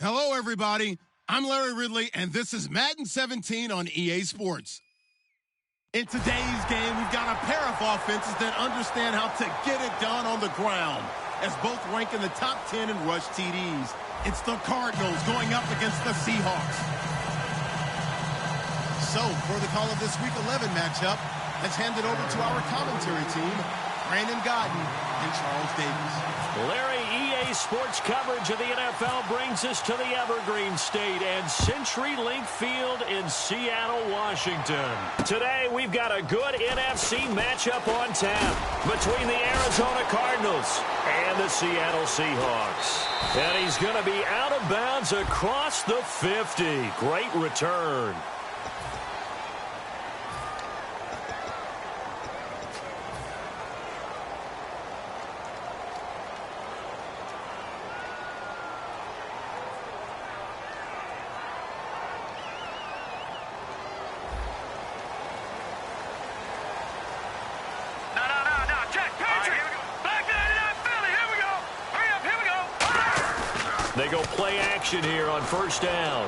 Hello, everybody. I'm Larry Ridley, and this is Madden 17 on EA Sports. In today's game, we've got a pair of offenses that understand how to get it done on the ground, as both rank in the top 10 in rush TDs. It's the Cardinals going up against the Seahawks. So, for the call of this Week 11 matchup, let's hand it over to our commentary team, Brandon Godden and Charles Davis. Larry, EA Sports coverage of the NFL brings us to the Evergreen State and CenturyLink Field in Seattle, Washington. Today, we've got a good NFC matchup on tap between the Arizona Cardinals and the Seattle Seahawks. And he's going to be out of bounds across the 50. Great return. They go play action here on first down.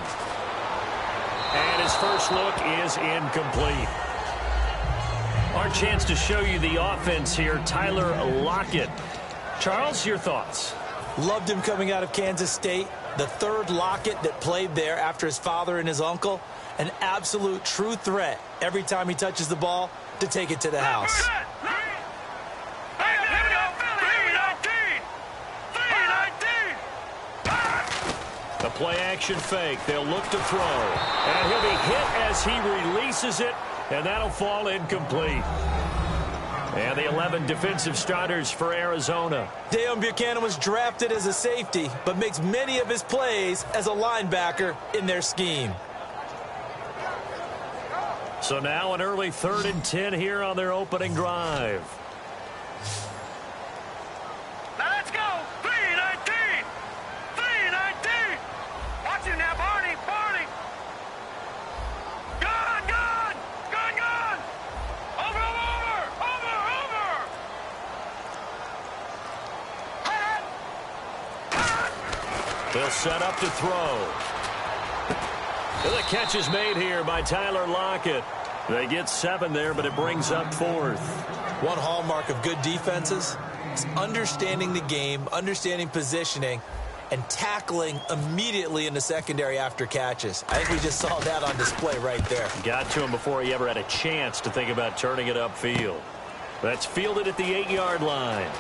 And his first look is incomplete. Our chance to show you the offense here, Tyler Lockett. Charles, your thoughts? Loved him coming out of Kansas State. The third Lockett that played there after his father and his uncle. An absolute true threat every time he touches the ball to take it to the house. The play-action fake. They'll look to throw. And he'll be hit as he releases it, and that'll fall incomplete. And the 11 defensive starters for Arizona. Deion Buchanan was drafted as a safety, but makes many of his plays as a linebacker in their scheme. So now an early 3rd and 10 here on their opening drive. They'll set up to throw. And the catch is made here by Tyler Lockett. They get 7 there, but it brings up 4th. One hallmark of good defenses is understanding the game, understanding positioning, and tackling immediately in the secondary after catches. I think we just saw that on display right there. Got to him before he ever had a chance to think about turning it upfield. That's fielded at the 8-yard line.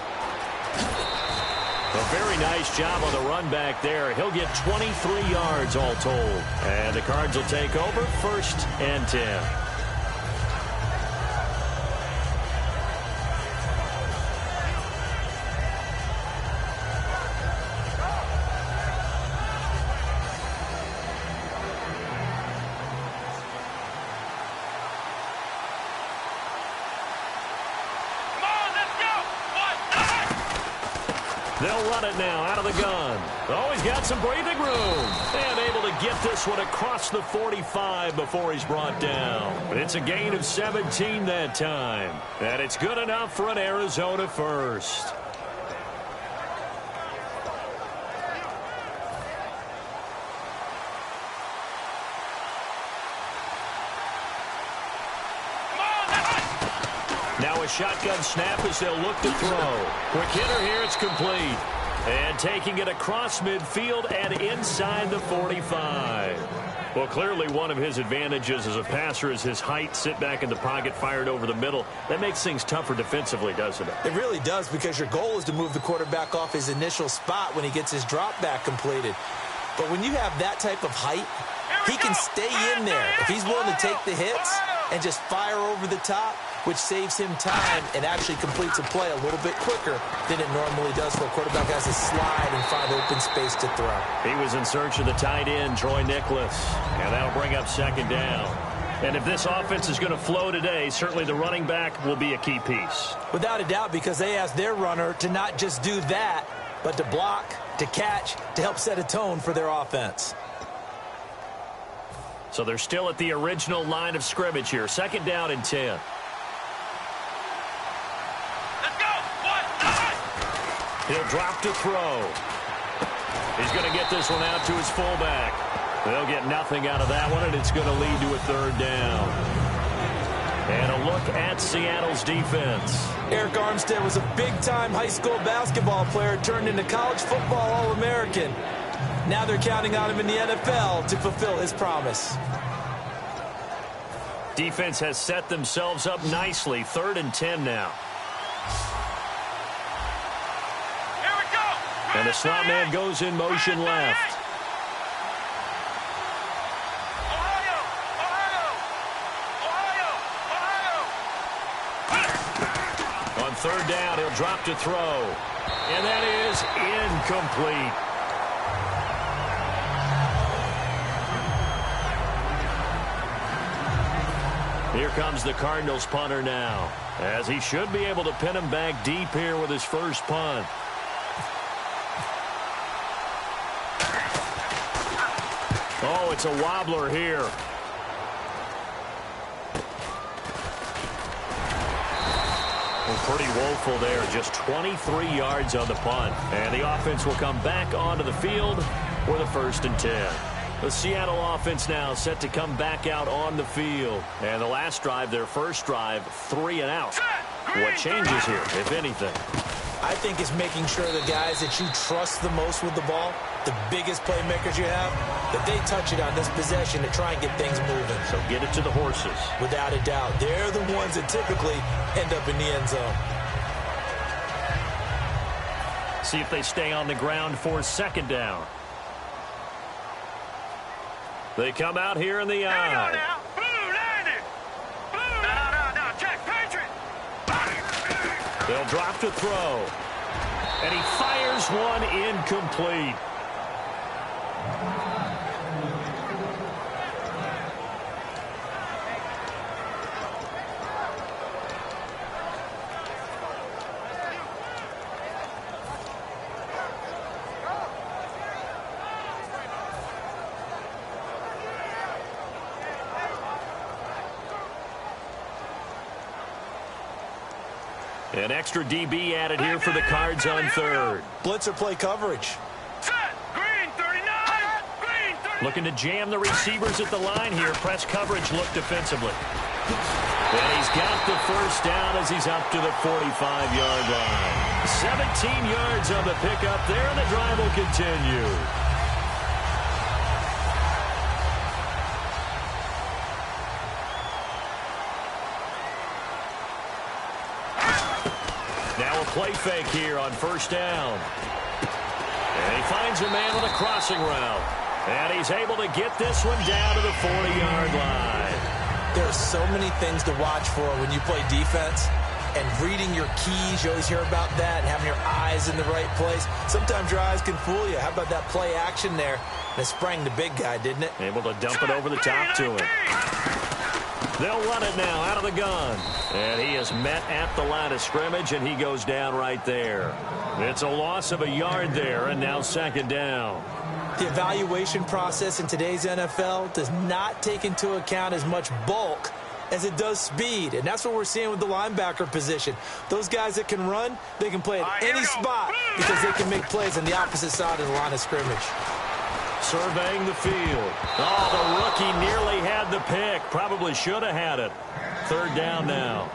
A very nice job on the run back there. He'll get 23 yards all told. And the Cards will take over 1st and 10. They'll run it now out of the gun. Oh, he's got some breathing room. And able to get this one across the 45 before he's brought down. But it's a gain of 17 that time. And it's good enough for an Arizona first. Now a shotgun snap as they'll look to throw. Quick hitter here, it's complete. And taking it across midfield and inside the 45. Well, clearly one of his advantages as a passer is his height. Sit back in the pocket, fired over the middle. That makes things tougher defensively, doesn't it? It really does, because your goal is to move the quarterback off his initial spot when he gets his drop back completed. But when you have that type of height, he can stay in there. If he's willing to take the hits and just fire over the top, which saves him time and actually completes a play a little bit quicker than it normally does for a quarterback has to slide and find open space to throw. He was in search of the tight end, Troy Nicholas, and that'll bring up 2nd down. And if this offense is going to flow today, certainly the running back will be a key piece. Without a doubt, because they asked their runner to not just do that, but to block, to catch, to help set a tone for their offense. So they're still at the original line of scrimmage here. 2nd down and 10. He'll drop to throw. He's going to get this one out to his fullback. They'll get nothing out of that one, and it's going to lead to a third down. And a look at Seattle's defense. Eric Armstead was a big-time high school basketball player turned into college football All-American. Now they're counting on him in the NFL to fulfill his promise. Defense has set themselves up nicely. 3rd and 10 now. Here we go. And the slot man goes in motion left. On 3rd down, he'll drop to throw. And that is incomplete. Here comes the Cardinals punter now, as he should be able to pin him back deep here with his first punt. Oh, it's a wobbler here. Pretty woeful there. Just 23 yards on the punt. And the offense will come back onto the field with a 1st and 10. The Seattle offense now set to come back out on the field. And the last drive, their first drive, 3 and out. What changes here, if anything? I think it's making sure the guys that you trust the most with the ball, the biggest playmakers you have, that they touch it on this possession to try and get things moving. So get it to the horses. Without a doubt. They're the ones that typically end up in the end zone. See if they stay on the ground for 2nd down. They come out here in the eye. They'll drop to throw. And he fires one incomplete. An extra DB added here for the Cards on 3rd. Blitzer play coverage. Looking to jam the receivers at the line here. Press coverage look defensively. And he's got the 1st down as he's up to the 45-yard line. 17 yards on the pickup there, and the drive will continue. Now a play fake here on 1st down. And he finds a man on a crossing route. And he's able to get this one down to the 40-yard line. There are so many things to watch for when you play defense. And reading your keys, you always hear about that, and having your eyes in the right place. Sometimes your eyes can fool you. How about that play action there? And it sprang the big guy, didn't it? Able to dump it over the top to him. They'll run it now out of the gun. And he is met at the line of scrimmage, and he goes down right there. It's a loss of a yard there, and now 2nd down. The evaluation process in today's NFL does not take into account as much bulk as it does speed. And that's what we're seeing with the linebacker position. Those guys that can run, they can play at any spot because they can make plays on the opposite side of the line of scrimmage. Surveying the field. Oh, the rookie nearly had the pick. Probably should have had it. 3rd down now.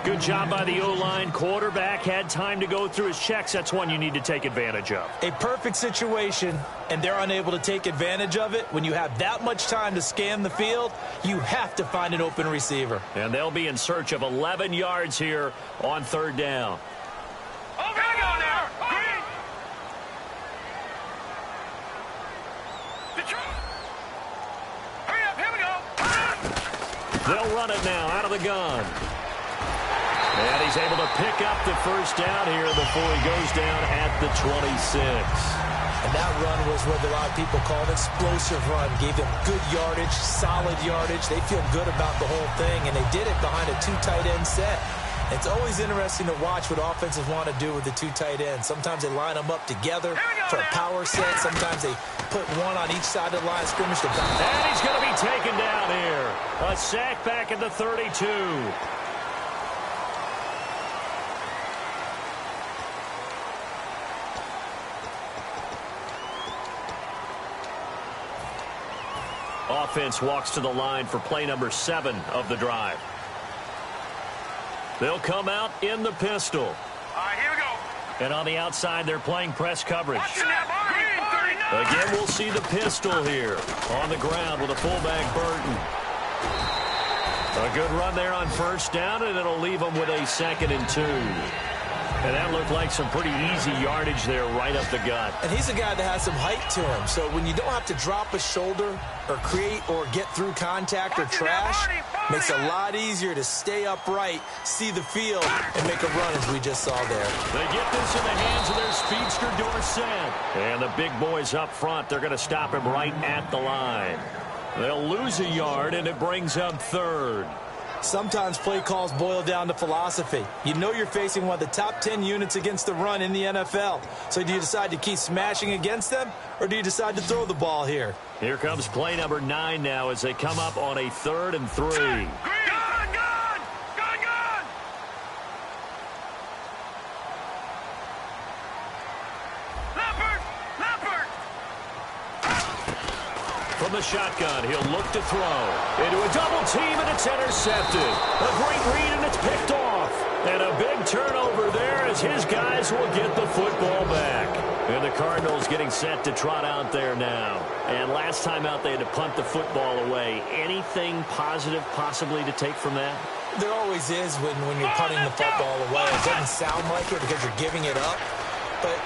Good job by the O-line. Quarterback had time to go through his checks. That's one you need to take advantage of. A perfect situation, and they're unable to take advantage of it. When you have that much time to scan the field, you have to find an open receiver. And they'll be in search of 11 yards here on 3rd down. They'll run it now out of the gun. And he's able to pick up the 1st down here before he goes down at the 26. And that run was what a lot of people call an explosive run. Gave them good yardage, solid yardage. They feel good about the whole thing, and they did it behind a 2 tight end set. It's always interesting to watch what offenses want to do with the 2 tight ends. Sometimes they line them up together for a power set. Sometimes they put one on each side of the line of scrimmage to bounce. And he's going to be taken down here. A sack back at the 32. offense walks to the line for play number 7 of the drive. They'll come out in the pistol. All right, here we go. And on the outside, they're playing press coverage. Green, Again, we'll see the pistol here on the ground with a fullback Burton. A good run there on first down, and it'll leave them with a 2nd and 2. And that looked like some pretty easy yardage there right up the gut. And he's a guy that has some height to him. So when you don't have to drop a shoulder or create or get through contact or trash, makes it a lot easier to stay upright, see the field, and make a run as we just saw there. They get this in the hands of their speedster Dorsett. And the big boys up front, they're going to stop him right at the line. They'll lose a yard, and it brings up 3rd. Sometimes play calls boil down to philosophy. You know you're facing one of the top 10 units against the run in the NFL. So do you decide to keep smashing against them, or do you decide to throw the ball here? Here comes play number 9 now as they come up on a 3rd and 3. Gun! Leopard! From the shotgun, he'll look to throw. Into a double team, and it's intercepted. A great read, and it's picked off. And a big turnover there as his guys will get the football back. And the Cardinals getting set to trot out there now. And last time out, they had to punt the football away. Anything positive possibly to take from that? There always is when you're punting the football away. It doesn't sound like it because you're giving it up, but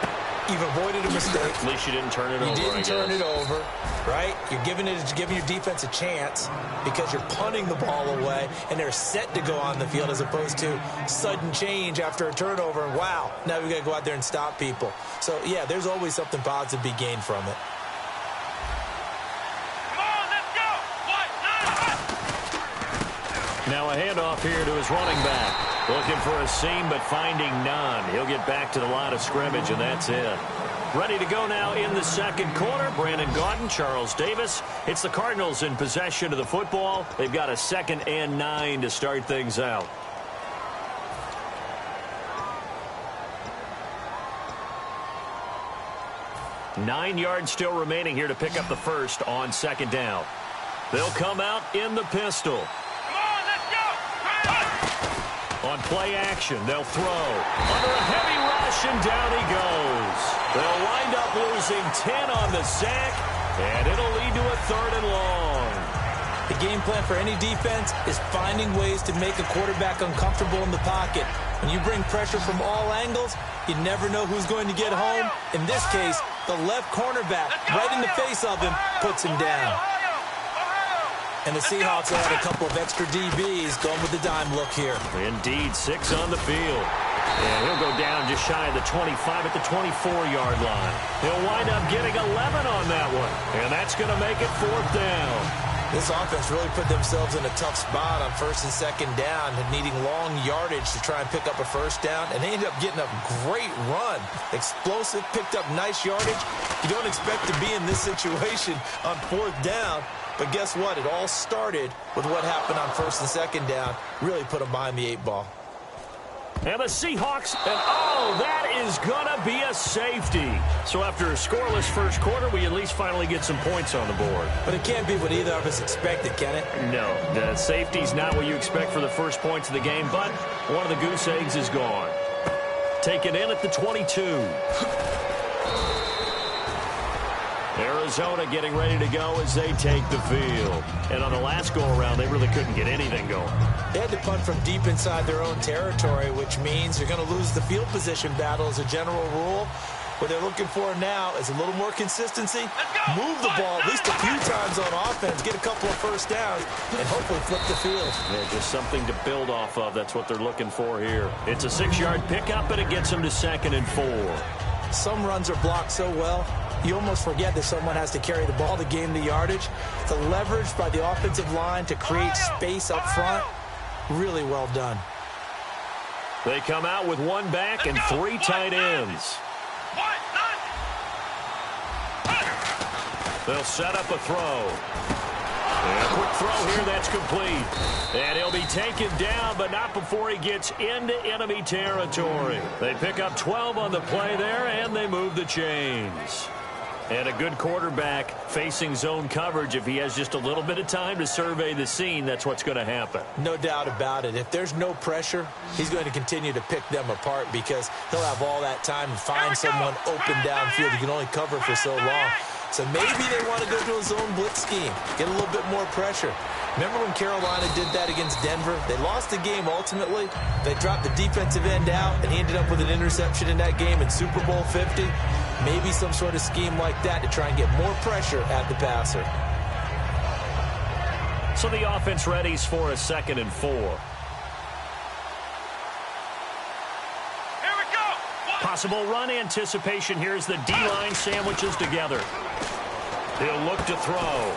you've avoided a mistake. At least you didn't turn it over. You didn't turn it over, right? You're giving your defense a chance because you're punting the ball away, and they're set to go on the field as opposed to sudden change after a turnover. And wow, now we got to go out there and stop people. So yeah, there's always something positive to be gained from it. Now a handoff here to his running back. Looking for a seam, but finding none. He'll get back to the line of scrimmage, and that's it. Ready to go now in the second quarter. Brandon Gaudin, Charles Davis. It's the Cardinals in possession of the football. They've got a 2nd and 9 to start things out. Nine yards still remaining here to pick up the first on 2nd down. They'll come out in the pistol. On play action, they'll throw. Under a heavy rush, and down he goes. They'll wind up losing 10 on the sack, and it'll lead to a 3rd and long. The game plan for any defense is finding ways to make a quarterback uncomfortable in the pocket. When you bring pressure from all angles, you never know who's going to get home. In this case, the left cornerback, right in the face of him, puts him down. And the Seahawks will have a couple of extra DBs going with the dime look here. Indeed, 6 on the field. And he'll go down just shy of the 25 at the 24-yard line. He'll wind up getting 11 on that one. And that's going to make it 4th down. This offense really put themselves in a tough spot on 1st and 2nd down, needing long yardage to try and pick up a first down. And they ended up getting a great run. Explosive, picked up nice yardage. You don't expect to be in this situation on 4th down. But guess what? It all started with what happened on 1st and 2nd down. Really put them behind the 8 ball. And the Seahawks, and oh, that is going to be a safety. So after a scoreless first quarter, we at least finally get some points on the board. But it can't be what either of us expected, can it? No, the safety's not what you expect for the first points of the game, but one of the goose eggs is gone. Taken in at the 22. Arizona getting ready to go as they take the field. And on the last go-around, they really couldn't get anything going. They had to punt from deep inside their own territory, which means they're going to lose the field position battle as a general rule. What they're looking for now is a little more consistency, move the ball at least a few times on offense, get a couple of first downs, and hopefully flip the field. Yeah, just something to build off of. That's what they're looking for here. It's a 6-yard pickup, and it gets them to 2nd and 4. Some runs are blocked so well, you almost forget that someone has to carry the ball to gain the yardage. The leverage by the offensive line to create space up front, really well done. They come out with 1 back and 3 tight ends. They'll set up a throw. And a quick throw here, that's complete. And he'll be taken down, but not before he gets into enemy territory. They pick up 12 on the play there, and they move the chains. And a good quarterback facing zone coverage, if he has just a little bit of time to survey the scene, that's what's going to happen. No doubt about it. If there's no pressure, he's going to continue to pick them apart because he'll have all that time to find someone open downfield. He can only cover for so long. So maybe they want to go to a zone blitz scheme, get a little bit more pressure. Remember when Carolina did that against Denver? They lost the game ultimately. They dropped the defensive end out, and he ended up with an interception in that game in Super Bowl 50. Maybe some sort of scheme like that to try and get more pressure at the passer. So the offense readies for a 2nd and 4. Here we go. Possible run anticipation. Here's the D-line sandwiches together. He'll look to throw.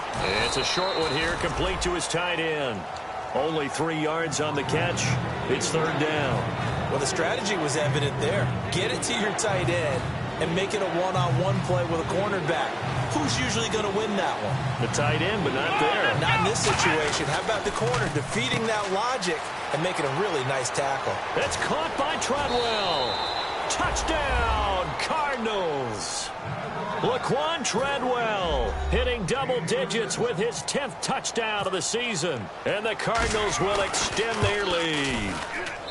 It's a short one here, complete to his tight end. Only 3 yards on the catch. It's 3rd down. Well, the strategy was evident there. Get it to your tight end and make it a one-on-one play with a cornerback. Who's usually going to win that one? The tight end, but not there. Not in this situation. How about the corner defeating that logic and making a really nice tackle? It's caught by Treadwell. Touchdown, Cardinals. Laquan Treadwell hitting double digits with his 10th touchdown of the season. And the Cardinals will extend their lead.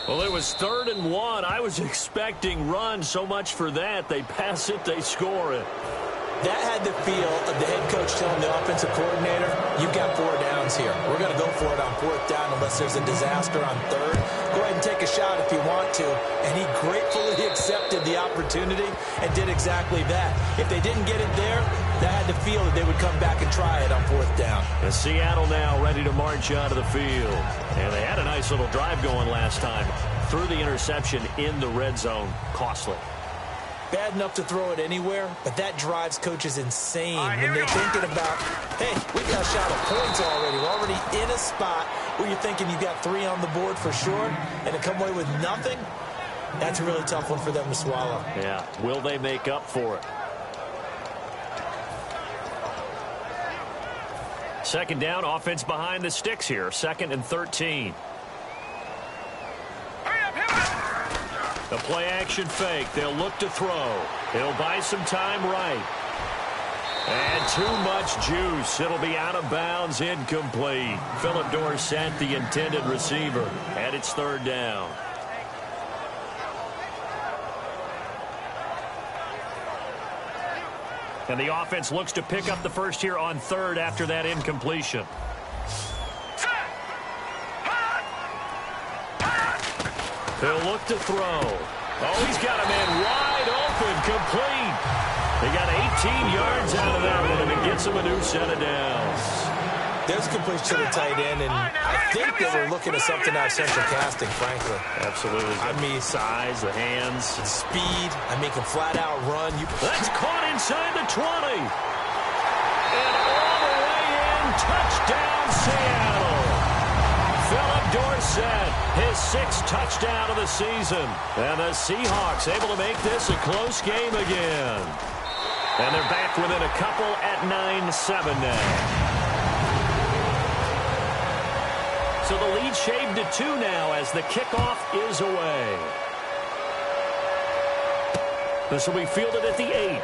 Well, it was 3rd and 1. I was expecting run, so much for that. They pass it, they score it. That had the feel of the head coach telling the offensive coordinator, you've got 4 downs here. We're going to go for it on 4th down unless there's a disaster on 3rd. Go ahead and take a shot if you want to. And he gratefully accepted the opportunity and did exactly that. If they didn't get it there, that had the feel that they would come back and try it on 4th down. And Seattle now ready to march out of the field. And they had a nice little drive going last time. Threw the interception in the red zone. Costly. Bad enough to throw it anywhere, but that drives coaches insane when they're thinking about, hey, we got a shot at points already. We're already in a spot where you're thinking you've got 3 on the board for sure, and to come away with nothing, that's a really tough one for them to swallow. Yeah, will they make up for it? 2nd down, offense behind the sticks here. 2nd and 13. The play-action fake. They'll look to throw. He'll buy some time right. And too much juice. It'll be out of bounds, incomplete. Philip Dorsett, the intended receiver. And it's 3rd down. And the offense looks to pick up the first here on 3rd after that incompletion. He'll look to throw. Oh, he's got a man wide open, complete. They got 18 yards out of that one, and it gets him a new set of downs. There's a completion to the tight end, and I think they were looking at something out of central casting, frankly. Absolutely. I mean, size, the hands. the speed. I mean, can flat out run. That's caught inside the 20. And all the way in, touchdown, Seattle. Philip Dorsett, his 6th touchdown of the season. And the Seahawks able to make this a close game again. And they're back within a couple at 9-7 now. So the lead shaved to 2 now as the kickoff is away. This will be fielded at the 8.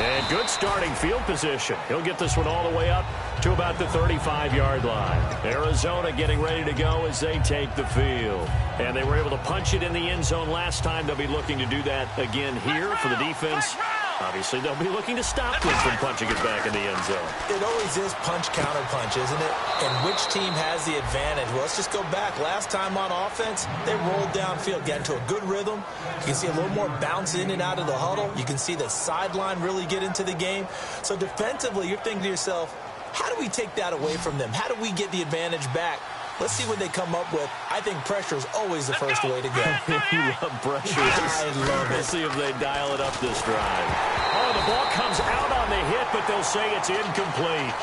And good starting field position. He'll get this one all the way up to about the 35-yard line. Arizona getting ready to go as they take the field. And they were able to punch it in the end zone last time. They'll be looking to do that again here for the defense. Obviously, they'll be looking to stop them from punching it back in the end zone. It always is punch-counter-punch, isn't it? And which team has the advantage? Well, let's just go back. Last time on offense, they rolled downfield, got into a good rhythm. You can see a little more bounce in and out of the huddle. You can see the sideline really get into the game. So defensively, you're thinking to yourself, how do we take that away from them? How do we get the advantage back? Let's see what they come up with. I think pressure is always the first way to go. You love pressure. I love it. We'll see if they dial it up this drive. Oh, the ball comes out on the hit, but they'll say it's incomplete.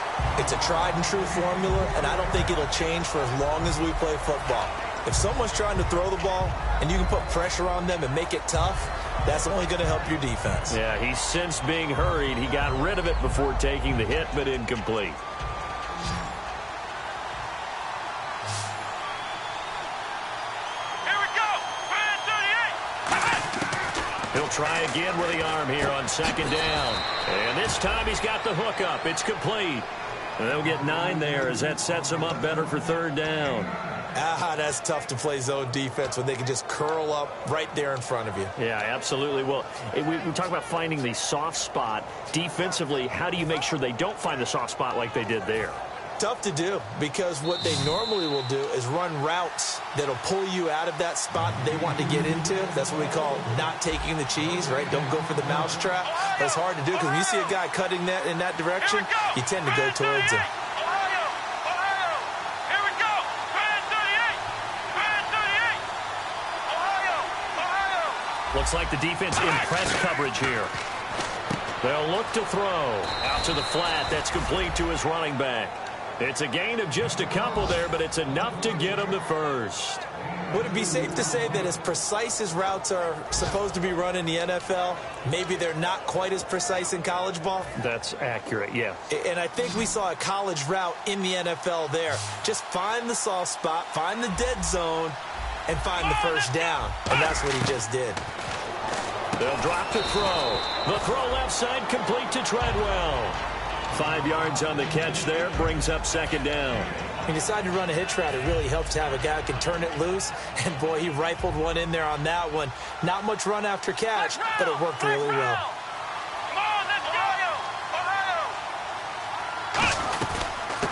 It's a tried-and-true formula, and I don't think it'll change for as long as we play football. If someone's trying to throw the ball and you can put pressure on them and make it tough, that's only going to help your defense. Yeah, he's since being hurried. He got rid of it before taking the hit, but incomplete. He'll try again with the arm here on second down. And this time he's got the hook up. It's complete. And they'll get 9 there as that sets them up better for third down. That's tough to play zone defense when they can just curl up right there in front of you. Yeah, absolutely. Well, we talk about finding the soft spot. Defensively, how do you make sure they don't find the soft spot like they did there? Tough to do, because what they normally will do is run routes that'll pull you out of that spot they want to get into. That's what we call not taking the cheese, right? Don't go for the mousetrap. That's hard to do, because when you see a guy cutting that in that direction, you tend to go towards him. Looks like the defense in press coverage here. They'll look to throw. Out to the flat. That's complete to his running back. It's a gain of just a couple there, but it's enough to get him the first. Would it be safe to say that as precise as routes are supposed to be run in the NFL, maybe they're not quite as precise in college ball? That's accurate, yeah. And I think we saw a college route in the NFL there. Just find the soft spot, find the dead zone, and find the first down. And that's what he just did. They'll drop the throw. The throw left side complete to Treadwell. 5 yards on the catch there, brings up second down. He decided to run a hitch route. It really helps to have a guy who can turn it loose. And, boy, he rifled one in there on that one. Not much run after catch, but it worked really well.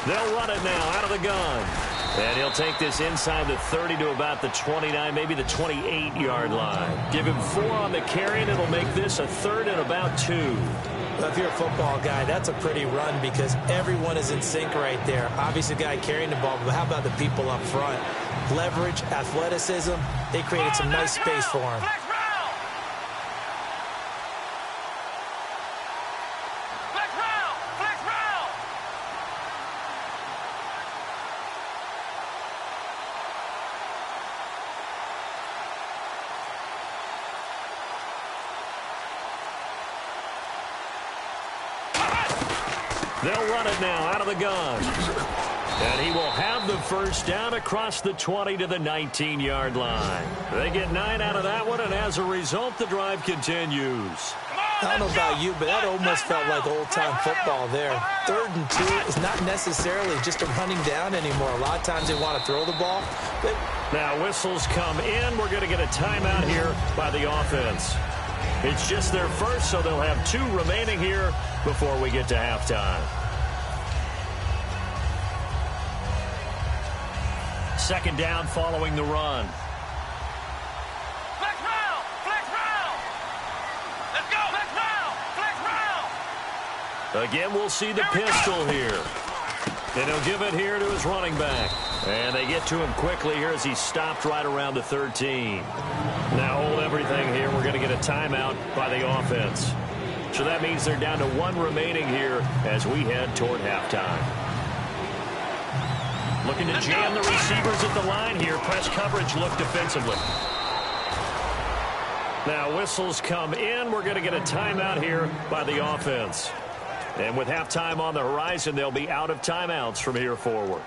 They'll run it now out of the gun. And he'll take this inside the 30 to about the 29, maybe the 28-yard line. Give him 4 on the carry, and it'll make this a third and about 2. Well, if you're a football guy, that's a pretty run because everyone is in sync right there. Obviously, the guy carrying the ball, but how about the people up front? Leverage, athleticism, they created some nice space for him. They'll run it now out of the gun. And he will have the first down across the 20 to the 19-yard line. They get 9 out of that one, and as a result, the drive continues. I don't know about you, but that almost felt like old-time football there. 3rd and 2 is not necessarily just a running down anymore. A lot of times they want to throw the ball. But now whistles come in. We're going to get a timeout here by the offense. It's just their first, so they'll have 2 remaining here before we get to halftime. Second down following the run. Flex round! Flex round! Let's go! Flex round! Flex round! Again, we'll see the pistol here. And he'll give it here to his running back. And they get to him quickly here as he stopped right around the 13. Now hold everything here. We're going to get a timeout by the offense. So that means they're down to 1 remaining here as we head toward halftime. Looking to jam the receivers at the line here. Press coverage look defensively. Now whistles come in. We're going to get a timeout here by the offense. And with halftime on the horizon, they'll be out of timeouts from here forward.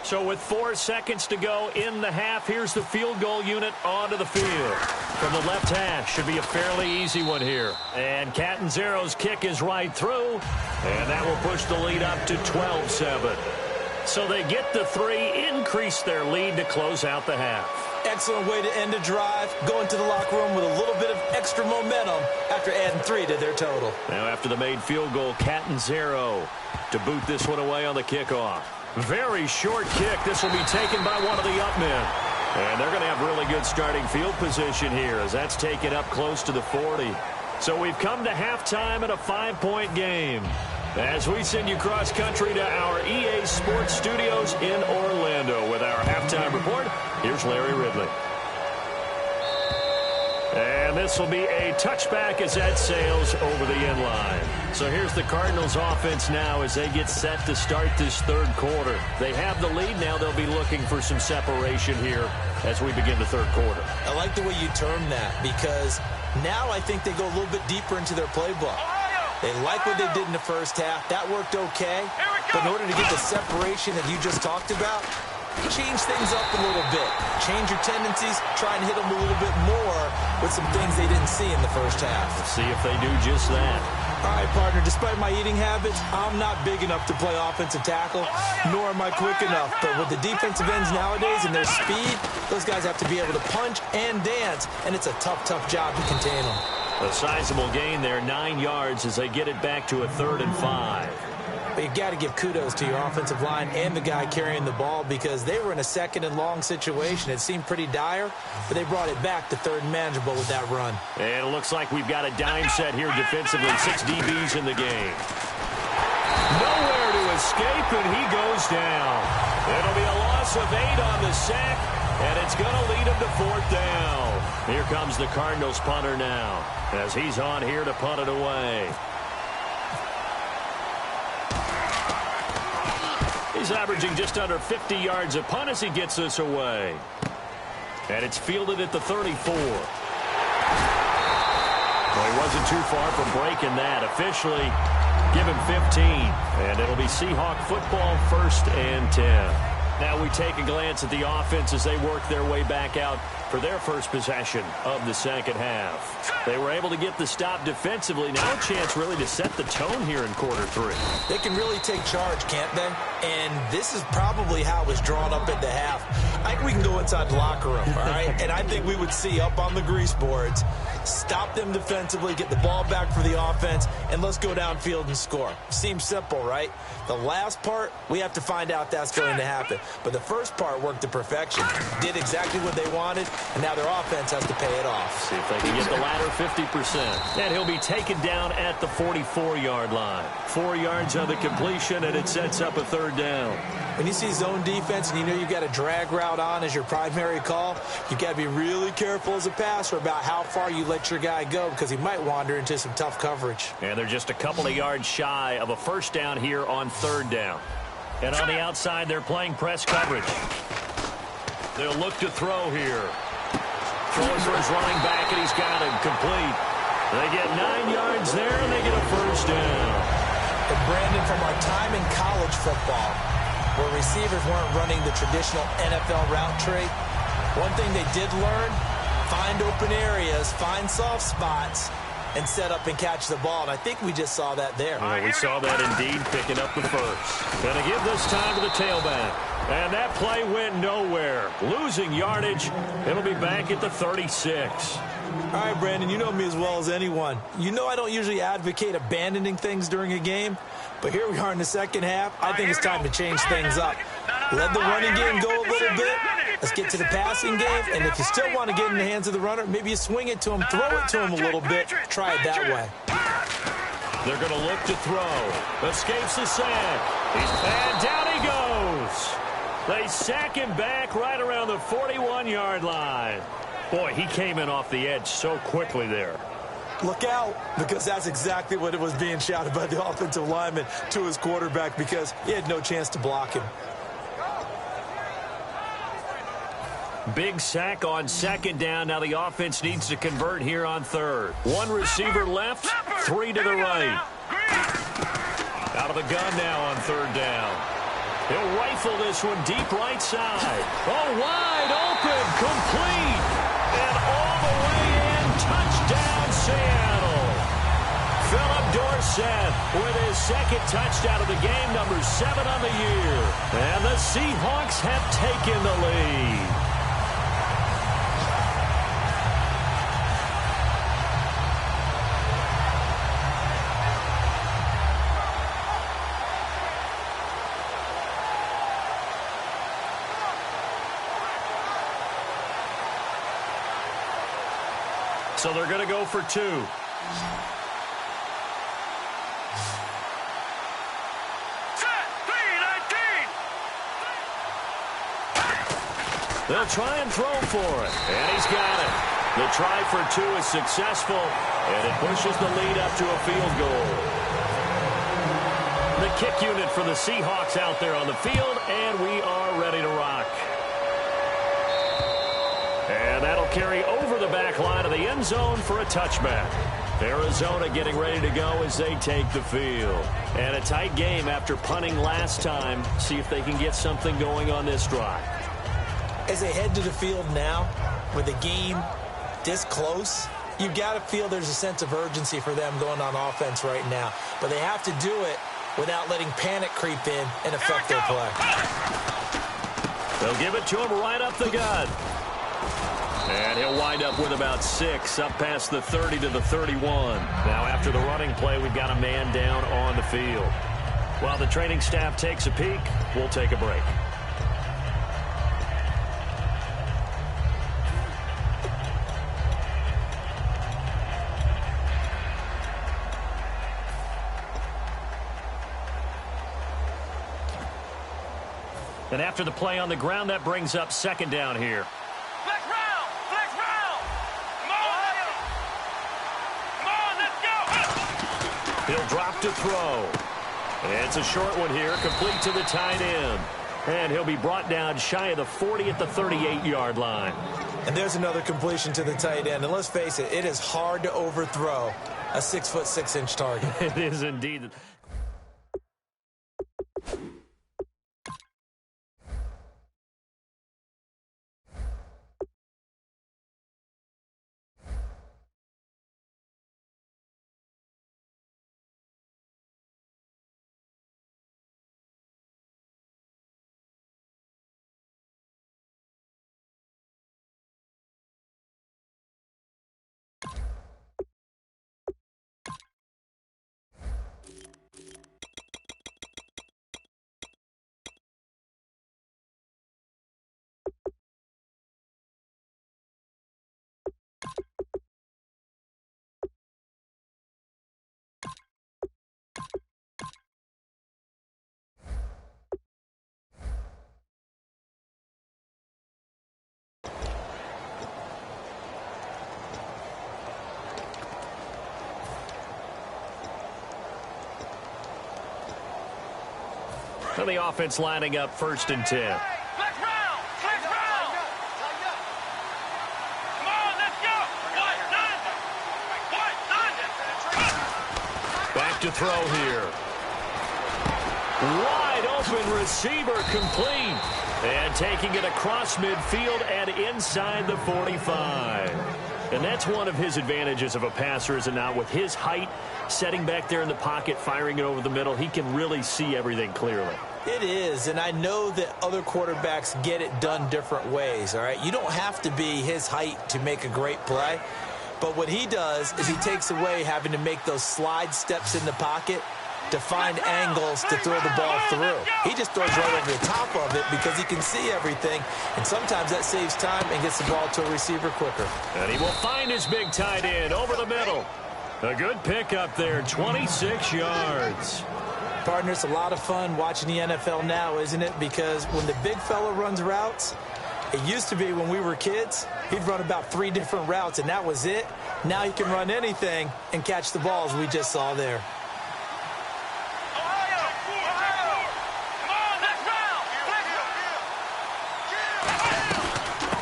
So with 4 seconds to go in the half, here's the field goal unit onto the field. From the left hash, should be a fairly easy one here. And Catanzaro's kick is right through, and that will push the lead up to 12-7. So they get the 3, increase their lead to close out the half. Excellent way to end a drive, going to the locker room with a little bit of extra momentum after adding 3 to their total. Now after the made field goal, Catanzaro to boot this one away on the kickoff. Very short kick. This will be taken by one of the up men. And they're going to have really good starting field position here as that's taken up close to the 40. So we've come to halftime in a 5-point game. As we send you cross country to our EA Sports Studios in Orlando with our halftime report, here's Larry Ridley. And this will be a touchback as that sails over the end line. So here's the Cardinals offense now as they get set to start this 3rd quarter. They have the lead now. They'll be looking for some separation here as we begin the 3rd quarter. I like the way you term that because now I think they go a little bit deeper into their playbook. They like what they did in the first half. That worked okay. But in order to get the separation that you just talked about, change things up a little bit. Change your tendencies, try and hit them a little bit more with some things they didn't see in the first half. Let's see if they do just that. All right, partner, despite my eating habits, I'm not big enough to play offensive tackle, nor am I quick enough. But with the defensive ends nowadays and their speed, those guys have to be able to punch and dance, and it's a tough, tough job to contain them. A sizable gain there, 9 yards as they get it back to a 3rd and 5. But you've got to give kudos to your offensive line and the guy carrying the ball because they were in a 2nd and long situation. It seemed pretty dire, but they brought it back to 3rd and manageable with that run. And it looks like we've got a dime set here defensively. 6 DBs in the game. Nowhere to escape, and he goes down. It'll be a loss of 8 on the sack, and it's going to lead him to 4th down. Here comes the Cardinals punter now as he's on here to punt it away. He's averaging just under 50 yards a punt as he gets this away. And it's fielded at the 34. Well, he wasn't too far from breaking that. Officially, give him 15. And it'll be Seahawk football, 1st and 10. Now we take a glance at the offense as they work their way back out for their first possession of the second half. They were able to get the stop defensively. Now a chance really to set the tone here in quarter 3. They can really take charge, can't they? And this is probably how it was drawn up at the half. I think we can go inside the locker room, all right? And I think we would see up on the grease boards, stop them defensively, get the ball back for the offense, and let's go downfield and score. Seems simple, right? The last part, we have to find out that's going to happen. But the first part worked to perfection. Did exactly what they wanted, and now their offense has to pay it off. See if they can get the latter 50%. And he'll be taken down at the 44-yard line. 4 yards on the completion, and it sets up a 3rd down. When you see zone defense and you know you've got a drag route on as your primary call, you've got to be really careful as a passer about how far you let your guy go because he might wander into some tough coverage. And they're just a couple of yards shy of a 1st down here on 3rd down. And on the outside, they're playing press coverage. They'll look to throw here. Throwing for his running back, and he's got him complete. They get 9 yards there, and they get a 1st down. And Brandon, from our time in college football, where receivers weren't running the traditional NFL route tree, one thing they did learn, find open areas, find soft spots, and set up and catch the ball. And I think we just saw that there. Well, we saw that indeed, picking up the 1st. Going to give this time to the tailback. And that play went nowhere. Losing yardage. It'll be back at the 36. All right, Brandon, you know me as well as anyone. You know I don't usually advocate abandoning things during a game, but here we are in the second half. I think it's time to change things up. Let the running game go a little bit. Let's get to the passing game, and if you still want to get in the hands of the runner, maybe you swing it to him, throw it to him a little bit. Try it that way. They're going to look to throw. Escapes the sack. And down he goes. They sack him back right around the 41-yard line. Boy, he came in off the edge so quickly there. Look out, because that's exactly what it was being shouted by the offensive lineman to his quarterback because he had no chance to block him. Big sack on 2nd down. Now the offense needs to convert here on 3rd. 1 receiver left, 3 to the right. Out of the gun now on 3rd down. He'll rifle this one deep right side. Oh, wide open, complete. And all the way in, touchdown Seattle. Philip Dorsett with his 2nd touchdown of the game, number 7 on the year. And the Seahawks have taken the lead. So they're going to go for 2. They'll try and throw for it. And he's got it. The try for 2 is successful, and it pushes the lead up to a field goal. The kick unit for the Seahawks out there on the field, and we are ready to rock. And that'll carry over the back line of the end zone for a touchback. Arizona getting ready to go as they take the field. And a tight game after punting last time. See if they can get something going on this drive. As they head to the field now, with the game this close, you've got to feel there's a sense of urgency for them going on offense right now. But they have to do it without letting panic creep in and affect their play. They'll give it to him right up the gut. And he'll wind up with about 6, up past the 30 to the 31. Now after the running play, we've got a man down on the field. While the training staff takes a peek, we'll take a break. And after the play on the ground, that brings up second down here. Flex round! Flex round! Come on! Come on, let's go! He'll drop to throw. And it's a short one here, complete to the tight end. And he'll be brought down shy of the 40 at the 38-yard line. And there's another completion to the tight end. And let's face it, it is hard to overthrow a 6'6" target. It is indeed. And the offense lining up 1st and 10. Flex round! Flex round! Come on, let's go! Back to throw here. Wide open receiver complete. And taking it across midfield and inside the 45. And that's one of his advantages of a passer, is it not? With his height, setting back there in the pocket, firing it over the middle, he can really see everything clearly. It is, and I know that other quarterbacks get it done different ways, all right? You don't have to be his height to make a great play, but what he does is he takes away having to make those slide steps in the pocket to find angles to throw the ball through. He just throws right over the top of it because he can see everything, and sometimes that saves time and gets the ball to a receiver quicker. And he will find his big tight end over the middle. A good pickup there, 26 yards. Partner, it's a lot of fun watching the NFL now, isn't it? Because when the big fella runs routes, it used to be when we were kids, he'd run about 3 different routes, and that was it. Now he can run anything and catch the balls we just saw there.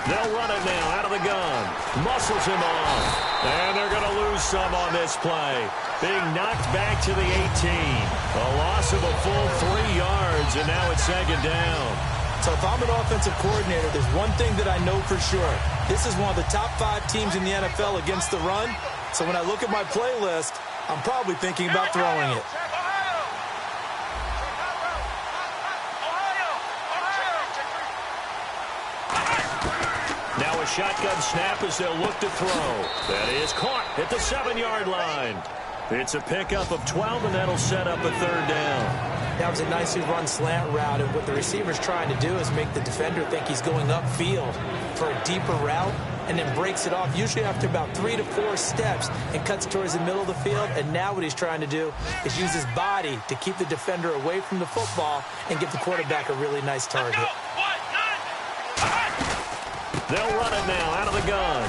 They'll run it now out of the gun. Muscles him off. And they're going to lose some on this play. Being knocked back to the 18. A loss of a full 3 yards, and now it's second down. So if I'm an offensive coordinator, there's one thing that I know for sure. This is one of the top 5 teams in the NFL against the run. So when I look at my playlist, I'm probably thinking about throwing it. Now a shotgun snap as they'll look to throw. That is caught at the 7-yard line. It's a pickup of 12, and that'll set up a 3rd down. That was a nicely run slant route, and what the receiver's trying to do is make the defender think he's going upfield for a deeper route, and then breaks it off, usually after about 3 to 4 steps, and cuts towards the middle of the field. And now what he's trying to do is use his body to keep the defender away from the football and give the quarterback a really nice target. They'll run it now out of the gun.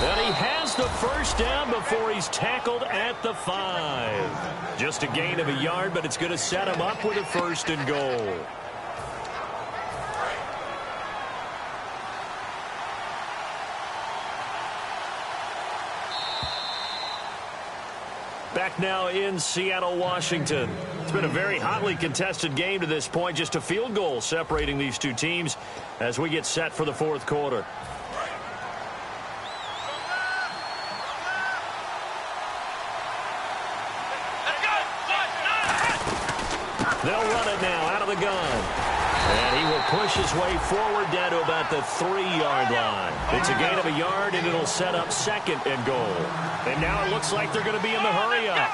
And he has the 1st down before he's tackled at the 5. Just a gain of a yard, but it's going to set him up with a 1st and goal. back now in Seattle, Washington. It's been a very hotly contested game to this point. Just a field goal separating these two teams as we get set for the fourth quarter. They'll run it now out of the gun. And he will push his way forward down to about the 3-yard line. It's a gain of a yard, and it'll set up second and goal. And now it looks like they're going to be in the hurry-up.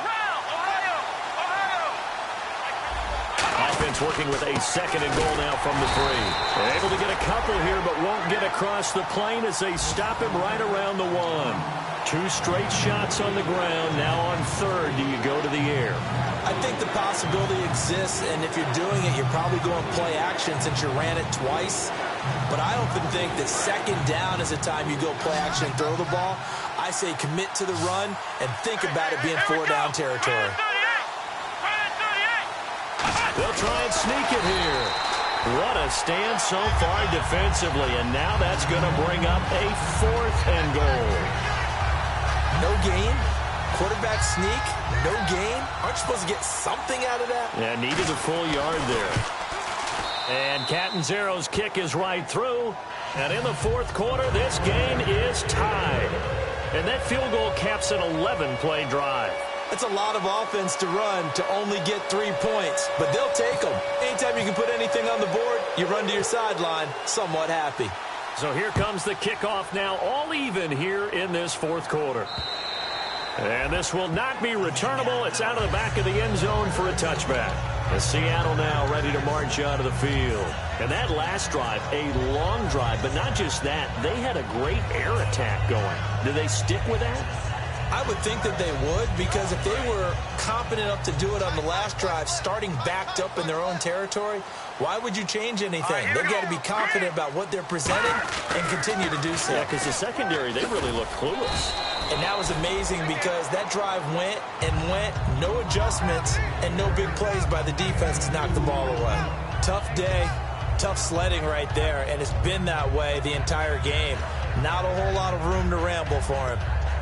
Offense working with a second and goal now from the 3. They're able to get a couple here, but won't get across the plane as they stop him right around the 1. 2 straight shots on the ground. Now on third, do you go to the air? I think the possibility exists, and if you're doing it, you're probably going play action since you ran it twice. But I often think that second down is the time you go play action and throw the ball. I say commit to the run and think about it being 4-down territory. They'll try and sneak it here. What a stand so far defensively, and now that's going to bring up a 4th and goal. No gain. Quarterback sneak, no gain. Aren't you supposed to get something out of that? Yeah, needed a full yard there. And Catanzaro's kick is right through. And in the fourth quarter, this game is tied. And that field goal caps an 11-play drive. That's a lot of offense to run to only get 3 points, but they'll take them. Anytime you can put anything on the board, you run to your sideline somewhat happy. So here comes the kickoff now, all even here in this fourth quarter. And this will not be returnable. It's out of the back of the end zone for a touchback. And Seattle now ready to march out of the field. And that last drive, a long drive, but not just that. They had a great air attack going. Do they stick with that? I would think that they would, because if they were confident enough to do it on the last drive, starting backed up in their own territory, why would you change anything? They've got to be confident about what they're presenting and continue to do so. Yeah, because the secondary, they really look clueless. And that was amazing because that drive went and went, no adjustments, and no big plays by the defense to knock the ball away. Tough day, tough sledding right there, and it's been that way the entire game. Not a whole lot of room to ramble for him.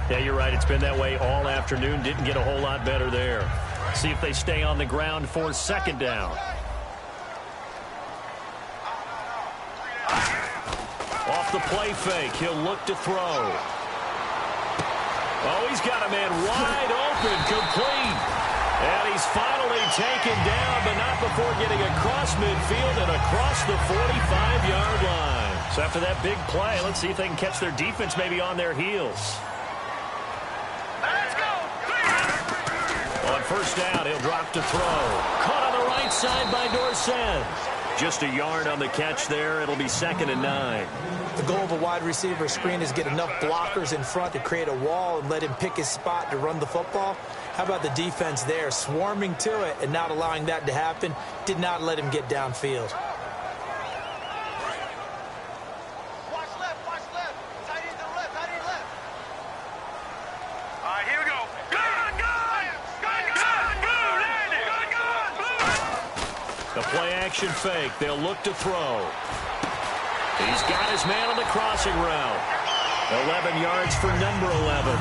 Yeah, you're right. It's been that way all afternoon. Didn't get a whole lot better there. See if they stay on the ground for second down. Off the play fake, he'll look to throw. Oh, he's got a man wide open, complete. And he's finally taken down, but not before getting across midfield and across the 45-yard line. So after that big play, let's see if they can catch their defense maybe on their heels. On first down, he'll drop to throw. Caught on the right side by Dorsett. Just a yard on the catch there. It'll be 2nd and 9. The goal of a wide receiver screen is get enough blockers in front to create a wall and let him pick his spot to run the football. How about the defense there, swarming to it and not allowing that to happen? Did not let him get downfield. Watch left, watch left. Tight end to the left, tight end left. All right, here we go. The play action fake. They'll look to throw. He's got his man on the crossing route. 11 yards for number 11.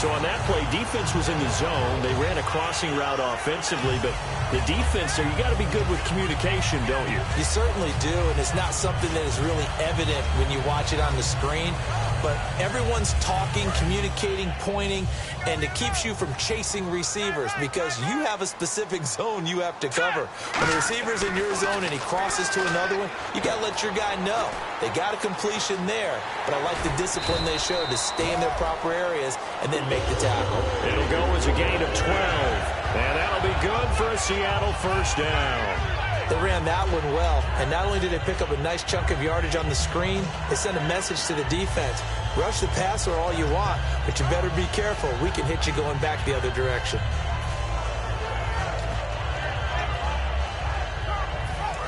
So on that play, defense was in the zone. They ran a crossing route offensively, but the defense there, you got to be good with communication, don't you? You certainly do, and it's not something that is really evident when you watch it on the screen. But everyone's talking, communicating, pointing, and it keeps you from chasing receivers because you have a specific zone you have to cover. When the receiver's in your zone and he crosses to another one, you got to let your guy know. They got a completion there, but I like the discipline they showed to stay in their proper areas and then make the tackle. It'll go as a gain of 12, and that'll be good for a Seattle first down. They ran that one well, and not only did they pick up a nice chunk of yardage on the screen, they sent a message to the defense. Rush the passer all you want, but you better be careful. We can hit you going back the other direction.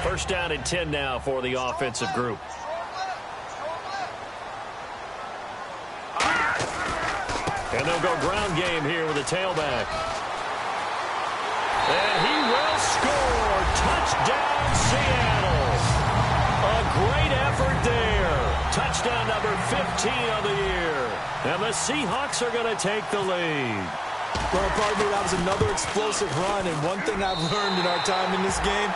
First down and 10 now for the offensive group. And they'll go ground game here with a tailback. And he will score. Touchdown, Seattle. A great effort there. Touchdown number 15 of the year. And the Seahawks are going to take the lead. Well, partner, that was another explosive run, and one thing I've learned in our time in this game,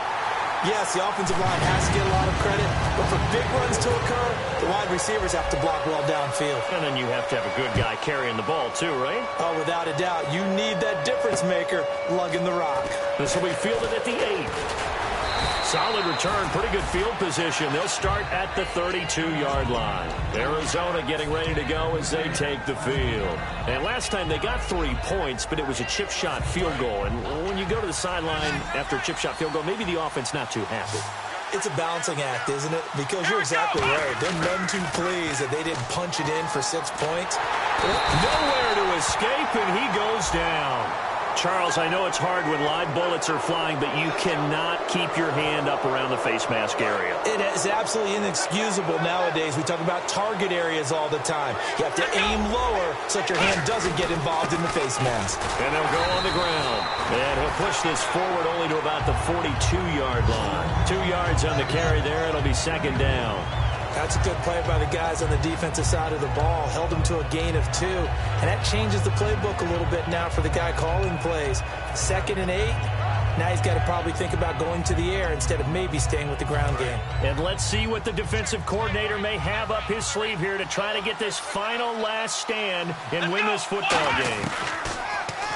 yes, the offensive line has to get a lot of credit, but for big runs to occur, the wide receivers have to block well downfield. And then you have to have a good guy carrying the ball too, right? Oh, without a doubt. You need that difference maker lugging the rock. This will be fielded at the 8. Solid return, pretty good field position. They'll start at the 32-yard line. Arizona getting ready to go as they take the field. And last time they got 3 points, but it was a chip shot field goal. And when you go to the sideline after a chip shot field goal, maybe the offense not too happy. It's a balancing act, isn't it? Because you're exactly right. They're none too pleased that they didn't punch it in for 6 points. Nowhere to escape, and he goes down. Charles, I know it's hard when live bullets are flying, but you cannot keep your hand up around the face mask area. It is absolutely inexcusable nowadays. We talk about target areas all the time. You have to aim lower so that your hand doesn't get involved in the face mask. And they'll go on the ground. And he'll push this forward only to about the 42-yard line. 2 yards on the carry there. It'll be second down. That's a good play by the guys on the defensive side of the ball. Held them to a gain of 2. And that changes the playbook a little bit now for the guy calling plays. 2nd and 8. Now he's got to probably think about going to the air instead of maybe staying with the ground game. And let's see what the defensive coordinator may have up his sleeve here to try to get this final last stand and win this football game.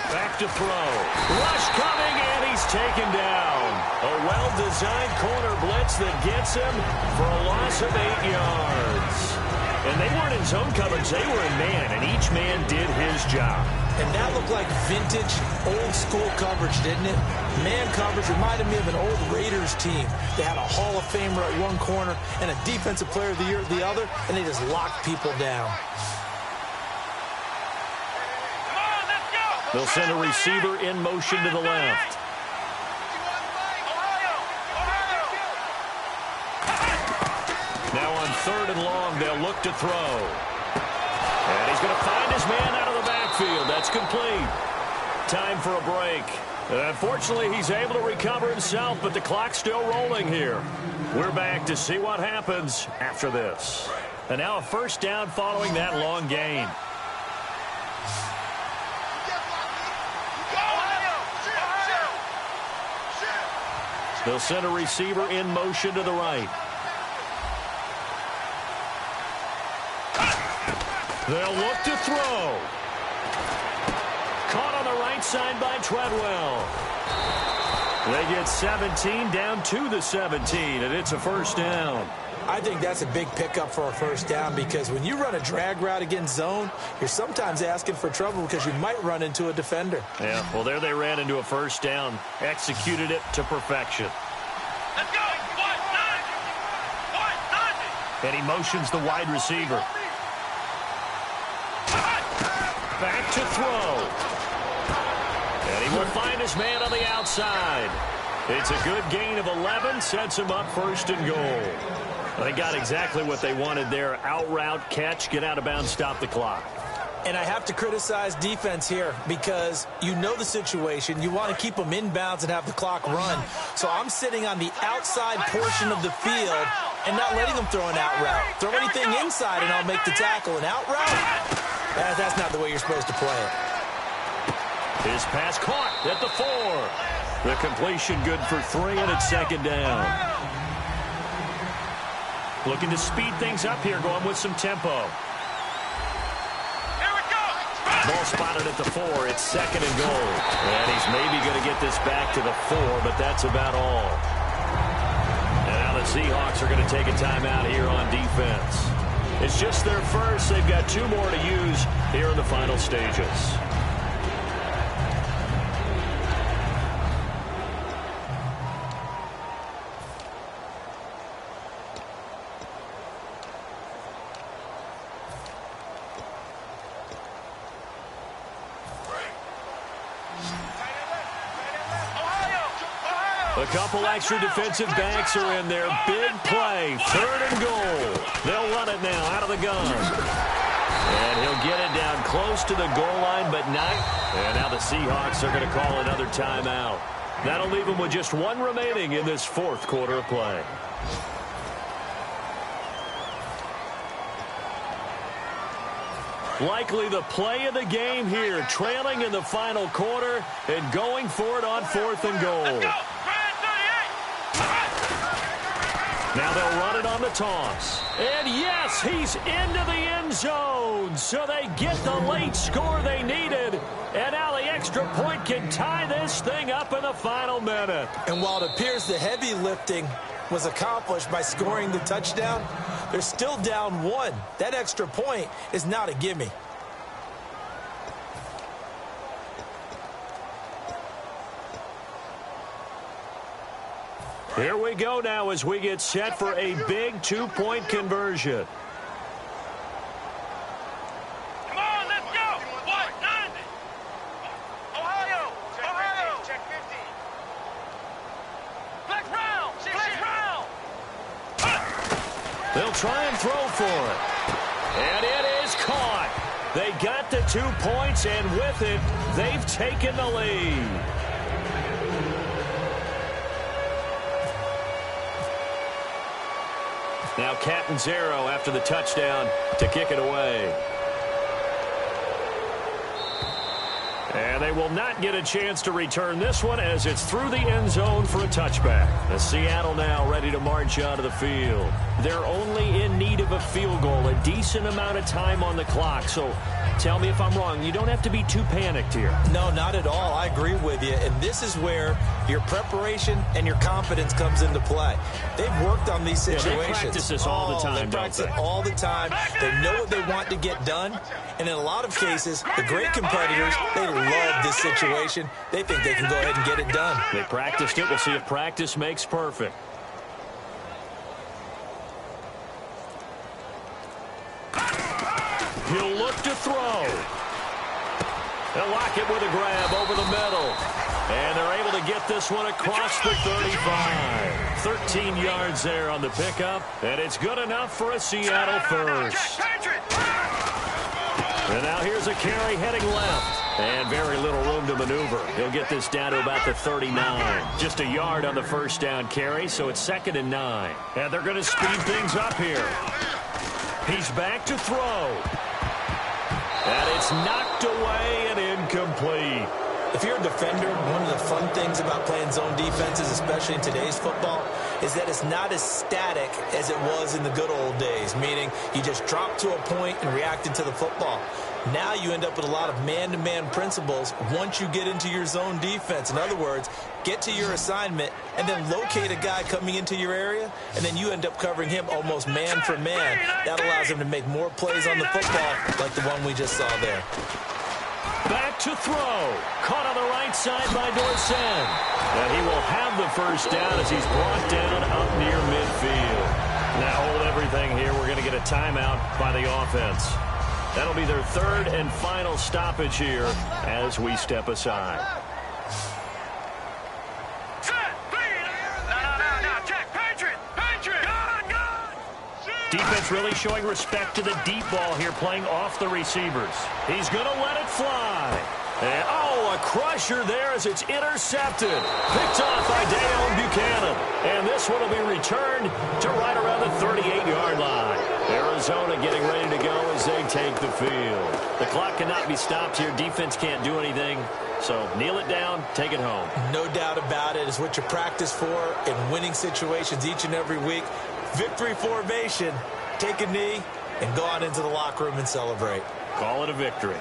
Back to throw. Rush coming, and he's taken down. A well-designed corner blitz that gets him for a loss of 8 yards. And they weren't in zone coverage. They were in man, and each man did his job. And that looked like vintage, old-school coverage, didn't it? Man coverage reminded me of an old Raiders team. They had a Hall of Famer at one corner and a Defensive Player of the Year at the other, and they just locked people down. They'll send a receiver in motion to the left. Now on 3rd and long, they'll look to throw. And he's going to find his man out of the backfield. That's complete. Time for a break. Unfortunately, he's able to recover himself, but the clock's still rolling here. We're back to see what happens after this. And now a first down following that long gain. They'll send a receiver in motion to the right. They'll look to throw. Caught on the right side by Treadwell. They get 17 down to the 17, and it's a first down. I think that's a big pickup for a first down because when you run a drag route against zone, you're sometimes asking for trouble because you might run into a defender. Yeah, well, there they ran into a first down. Executed it to perfection. Let's go. And he motions the wide receiver. Back to throw. And he will find his man on the outside. It's a good gain of 11, sets him up 1st and goal. They got exactly what they wanted there. Out route, catch, get out of bounds, stop the clock. And I have to criticize defense here because you know the situation. You want to keep them inbounds and have the clock run. So I'm sitting on the outside portion of the field and not letting them throw an out route. Throw anything inside and I'll make the tackle. An out route? That's not the way you're supposed to play it. His pass caught at the 4. The completion good for 3, and it's 2nd down. Looking to speed things up here, going with some tempo. Here we go. Ball spotted at the 4. It's 2nd and goal. And he's maybe going to get this back to the 4, but that's about all. And now the Seahawks are going to take a timeout here on defense. It's just their first. They've got 2 more to use here in the final stages. A couple extra defensive backs are in there. Big play. 3rd and goal. They'll run it now out of the gun. And he'll get it down close to the goal line, but not. And now the Seahawks are going to call another timeout. That'll leave them with just 1 remaining in this 4th quarter of play. Likely the play of the game here, trailing in the final quarter and going for it on 4th and goal. Now they'll run it on the toss. And yes, he's into the end zone. So they get the late score they needed. And now the extra point can tie this thing up in the final minute. And while it appears the heavy lifting was accomplished by scoring the touchdown, they're still down 1. That extra point is not a gimme. Here we go now as we get set for a big 2-point conversion. Come on, let's go. What? 90. Ohio. Check 50. Flex round. They'll try and throw for it. And it is caught. They got the 2 points, and with it, they've taken the lead. Now Captain Zero after the touchdown to kick it away. And they will not get a chance to return this one as it's through the end zone for a touchback. The Seattle now ready to march onto the field. They're only in need of a field goal, a decent amount of time on the clock. So tell me if I'm wrong. You don't have to be too panicked here. No, not at all. I agree with you. And this is where your preparation and your confidence comes into play. They've worked on these situations. Yeah, they practice this all the time, they practice it all the time. They know what they want to get done. And in a lot of cases, the great competitors, they love this situation. They think they can go ahead and get it done. They practiced it. We'll see if practice makes perfect. He'll look to throw. They'll lock it with a grab over the middle. And they're able to get this one across the 35. 13 yards there on the pickup. And it's good enough for a Seattle first. And now here's a carry heading left. And very little room to maneuver. He'll get this down to about the 39. Just a yard on the first down carry, so it's 2nd and 9. And they're going to speed things up here. He's back to throw. And it's knocked away and incomplete. If you're a defender, one of the fun things about playing zone defenses, especially in today's football, is that it's not as static as it was in the good old days, meaning you just drop to a point and reacted to the football. Now you end up with a lot of man-to-man principles once you get into your zone defense. In other words, get to your assignment and then locate a guy coming into your area, and then you end up covering him almost man for man. That allows him to make more plays on the football like the one we just saw there. Back to throw. Caught on the right side by Dorsett. And he will have the first down as he's brought down up near midfield. Now hold everything here. We're going to get a timeout by the offense. That'll be their 3rd and final stoppage here as we step aside. Defense really showing respect to the deep ball here, playing off the receivers. He's going to let it fly. And, a crusher there as it's intercepted. Picked off by Deion Buchanan. And this one will be returned to right around the 38-yard line. Arizona getting ready to go as they take the field. The clock cannot be stopped here. Defense can't do anything. So kneel it down, take it home. No doubt about it. It's what you practice for in winning situations each and every week. Victory formation. Take a knee and go on into the locker room and celebrate. Call it a victory.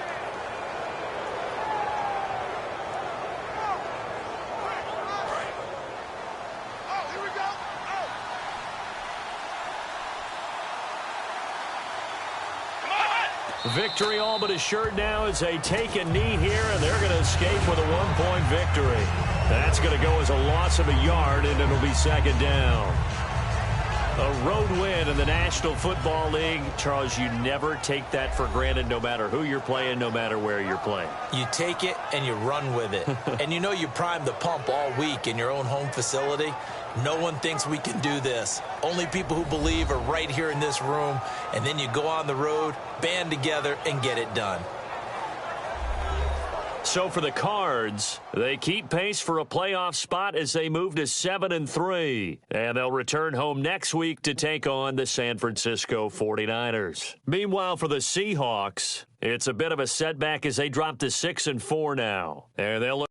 Victory all but assured now as they take a knee here, and they're going to escape with a 1-point victory. That's going to go as a loss of a yard, and it'll be 2nd down. A road win in the National Football League. Charles, you never take that for granted no matter who you're playing, no matter where you're playing. You take it and you run with it. And you know you primed the pump all week in your own home facility. No one thinks we can do this. Only people who believe are right here in this room. And then you go on the road, band together, and get it done. So for the Cards, they keep pace for a playoff spot as they move to 7-3. And they'll return home next week to take on the San Francisco 49ers. Meanwhile, for the Seahawks, it's a bit of a setback as they drop to 6-4 now. And they'll